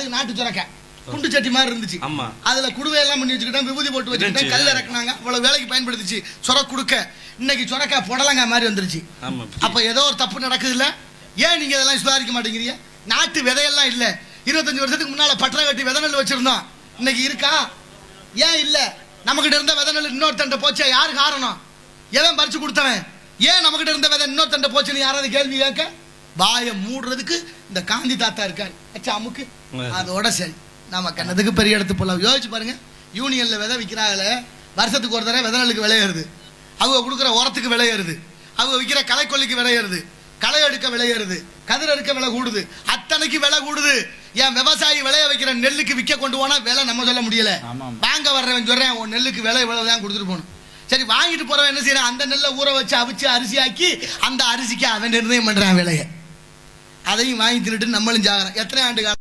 அதுக்கு நாட்டு சுரக்காய் குண்டு சட்டி மாதிரி இருந்துச்சு. அதுல குடுவையெல்லாம் பண்ணி வச்சுக்கிட்டேன், விபூதி போட்டு வச்சுக்கிட்டேன், கல் இறக்குனாங்க, அவ்வளவு வேலைக்கு பயன்படுத்துச்சு சொரக் கொடுக்க. இன்னைக்கு சொரக்காய் புடலங்கா மாதிரி வந்துருச்சு. அப்ப ஏதோ ஒரு தப்பு நடக்குது இல்ல? ஏன் நீங்க இதெல்லாம் சுதாரிக்க மாட்டேங்கிறீங்க? நாட்டு விதையெல்லாம் இல்ல. 25 வருஷத்துக்கு முன்னால பற்ற கட்டி விதை நெல் வச்சிருந்தோம், இன்னைக்கு இருக்கா? ஏன் இல்ல? நம்மகிட்ட இருந்த விதை நெல் இன்னொருத்தண்ட போச்சா? யாரு காரணம்? எவன் பறிச்சு கொடுத்தவன்? ஏன் நம்மகிட்ட இருந்த விதை இன்னொருத்தண்ட போச்சுன்னு யாராவது கேள்வி கேட்க? வாயை மூடுறதுக்கு இந்த காந்தி தாத்தா இருக்காரு, அமுக்கு. அதோட சரி, நம்ம கண்ணத்துக்கு பெரிய இடத்து போலாம். யோசிச்சு பாருங்க, யூனியன்ல விதை விற்கிறாங்கள, வருஷத்துக்கு ஒரு தடவை விதை நெல்லுக்கு விளையிறது, அவங்க கொடுக்குற உரத்துக்கு விளையிறது, அவங்க விற்கிற களைக்கொல்லிக்கு விளையிறது, களை எடுக்க விளையிறது, கதிர் எடுக்க விலை கூடுது, அத்தனைக்கு விலை கூடுது. என் விவசாயி விளைய வைக்கிற நெல்லுக்கு விற்க கொண்டு போனா விலை நம்ம சொல்ல முடியல. வாங்க வர்றவன் சொல்றேன், உன் நெல்லுக்கு விலை இவ்வளவுதான் கொடுத்துட்டு போகணும். சரி, வாங்கிட்டு போறவன் என்ன செய்யறான்? அந்த நெல்லை ஊற வச்சு அவிச்சு அரிசி ஆக்கி அந்த அரிசிக்கு அவன் நிர்ணயம் பண்றான் விலையை. அதையும் வாங்கி தின்னுட்டு நம்மளும் ஜாகிறோம். எத்தனை ஆண்டு காலம்